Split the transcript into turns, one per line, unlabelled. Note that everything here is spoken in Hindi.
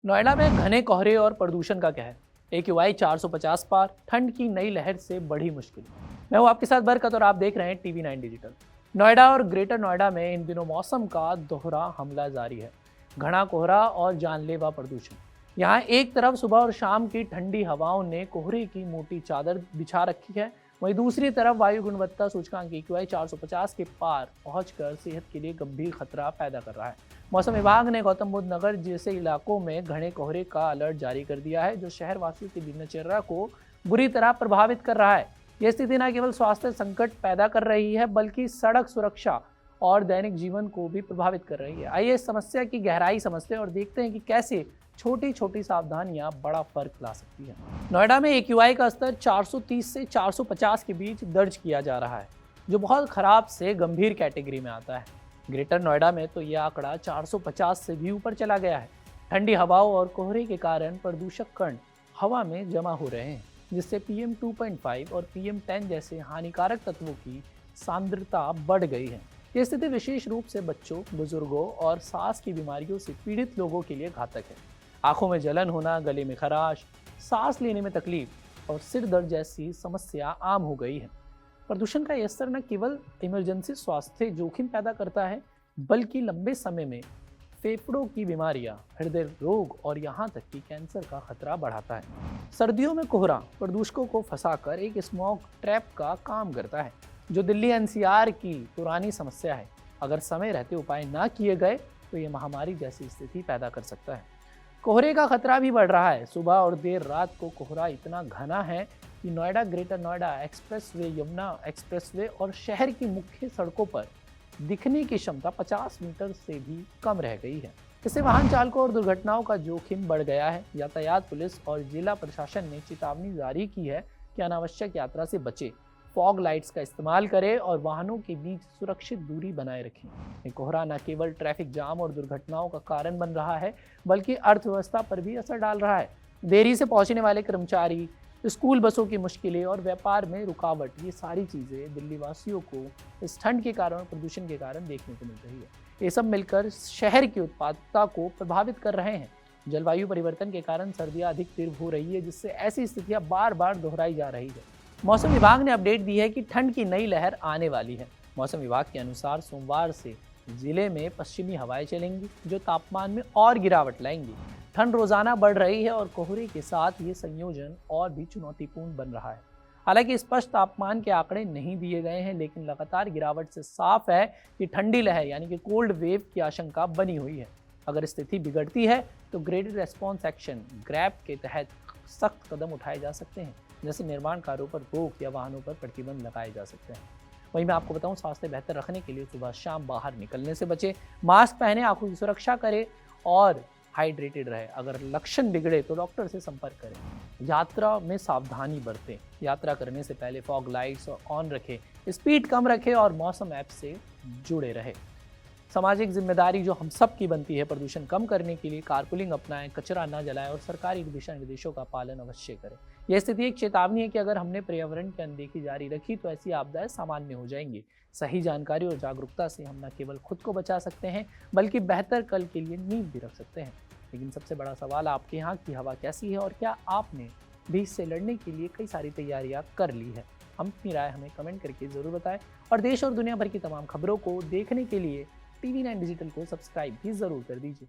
नोएडा में घने कोहरे और प्रदूषण का कहर। AQI 450 पार, ठंड की नई लहर से बड़ी मुश्किल। मैं हूं आपके साथ बरकत और आप देख रहे हैं TV9 डिजिटल। नोएडा और ग्रेटर नोएडा में इन दिनों मौसम का दोहरा हमला जारी है। घना कोहरा और जानलेवा प्रदूषण। यहाँ एक तरफ सुबह और शाम की ठंडी हवाओं ने कोहरे की मोटी चादर बिछा रखी है, वहीं दूसरी तरफ वायु गुणवत्ता सूचकांक AQI 450 के पार पहुंचकर सेहत के लिए गंभीर खतरा पैदा कर रहा है। मौसम विभाग ने गौतम बुद्ध नगर जैसे इलाकों में घने कोहरे का अलर्ट जारी कर दिया है, जो शहर वासियों की दिनचर्या को बुरी तरह प्रभावित कर रहा है। यह स्थिति न केवल स्वास्थ्य संकट पैदा कर रही है, बल्कि सड़क सुरक्षा और दैनिक जीवन को भी प्रभावित कर रही है। आइए इस समस्या की गहराई समझते हैं और देखते हैं कि कैसे छोटी छोटी सावधानियां बड़ा फर्क ला सकती है। नोएडा में AQI का स्तर 430 से 450 के बीच दर्ज किया जा रहा है, जो बहुत खराब से गंभीर कैटेगरी में आता है। ग्रेटर नोएडा में तो यह आंकड़ा 450 से भी ऊपर चला गया है। ठंडी हवाओं और कोहरे के कारण प्रदूषक कण हवा में जमा हो रहे हैं, जिससे PM 2.5 और PM 10 जैसे हानिकारक तत्वों की सांद्रता बढ़ गई है। ये स्थिति विशेष रूप से बच्चों, बुजुर्गों और सांस की बीमारियों से पीड़ित लोगों के लिए घातक है। आंखों में जलन होना, गले में खराश, सांस लेने में तकलीफ और सिर दर्द जैसी समस्या आम हो गई है। प्रदूषण का यह स्तर न केवल इमरजेंसी स्वास्थ्य जोखिम पैदा करता है, बल्कि लंबे समय में फेफड़ों की बीमारियां, हृदय रोग और यहाँ तक कि कैंसर का खतरा बढ़ाता है। सर्दियों में कोहरा प्रदूषकों को फंसाकर एक स्मॉग ट्रैप का काम करता है, जो दिल्ली NCR की पुरानी समस्या है। अगर समय रहते उपाय ना किए गए तो ये महामारी जैसी स्थिति पैदा कर सकता है। कोहरे का खतरा भी बढ़ रहा है। सुबह और देर रात को कोहरा इतना घना है कि Noida, greater Noida expressway, Yamuna expressway और शहर की मुख्य सड़कों पर दिखने की क्षमता 50 मीटर से भी कम रह गई है। इससे वाहन चालकों और दुर्घटनाओं का जोखिम बढ़ गया है। यातायात पुलिस और जिला प्रशासन ने चेतावनी जारी की है कि अनावश्यक यात्रा से बचे, फॉग लाइट्स का इस्तेमाल करें और वाहनों के बीच सुरक्षित दूरी बनाए रखें। ये कोहरा न केवल ट्रैफिक जाम और दुर्घटनाओं का कारण बन रहा है, बल्कि अर्थव्यवस्था पर भी असर डाल रहा है। देरी से पहुंचने वाले कर्मचारी, स्कूल बसों की मुश्किलें और व्यापार में रुकावट, ये सारी चीज़ें दिल्ली वासियों को इस ठंड के कारण और प्रदूषण के कारण देखने को मिल रही है। ये सब मिलकर शहर की उत्पादकता को प्रभावित कर रहे हैं। जलवायु परिवर्तन के कारण सर्दियाँ अधिक तीव्र हो रही है, जिससे ऐसी स्थितियाँ बार बार दोहराई जा रही है। मौसम विभाग ने अपडेट दी है कि ठंड की नई लहर आने वाली है। मौसम विभाग के अनुसार सोमवार से जिले में पश्चिमी हवाएं चलेंगी, जो तापमान में और गिरावट लाएंगी। ठंड रोजाना बढ़ रही है और कोहरे के साथ ये संयोजन और भी चुनौतीपूर्ण बन रहा है। हालांकि स्पष्ट तापमान के आंकड़े नहीं दिए गए हैं, लेकिन लगातार गिरावट से साफ है कि ठंडी लहर यानी कि कोल्ड वेव की आशंका बनी हुई है। अगर स्थिति बिगड़ती है तो ग्रेडेड रेस्पॉन्स एक्शन ग्रैप के तहत सख्त कदम उठाए जा सकते हैं, जैसे निर्माण कार्यों पर रोक या वाहनों पर प्रतिबंध लगाए जा सकते हैं। वहीं मैं आपको बताऊं, स्वास्थ्य बेहतर रखने के लिए सुबह शाम बाहर निकलने से बचें, मास्क पहने, आंखों की सुरक्षा करें और हाइड्रेटेड रहे। अगर लक्षण बिगड़े तो डॉक्टर से संपर्क करें। यात्रा में सावधानी बरतें। यात्रा करने से पहले फॉग लाइट्स ऑन रखें, स्पीड कम रखें और मौसम ऐप से जुड़े रहें। सामाजिक जिम्मेदारी जो हम सब की बनती है, प्रदूषण कम करने के लिए कारपूलिंग अपनाएं, कचरा न जलाएं और सरकारी दिशा निर्देशों का पालन अवश्य करें। यह स्थिति एक चेतावनी है कि अगर हमने पर्यावरण की अनदेखी जारी रखी तो ऐसी आपदाएं सामान्य हो जाएंगी। सही जानकारी और जागरूकता से हम न केवल खुद को बचा सकते हैं, बल्कि बेहतर कल के लिए नींव भी रख सकते हैं। लेकिन सबसे बड़ा सवाल, आपके यहाँ की हवा कैसी है और क्या आपने भी इससे लड़ने के लिए कई सारी तैयारियां कर ली है? हम अपनी राय हमें कमेंट करके ज़रूर बताएं और देश और दुनिया भर की तमाम खबरों को देखने के लिए TV9 डिजिटल को सब्सक्राइब भी ज़रूर कर दीजिए।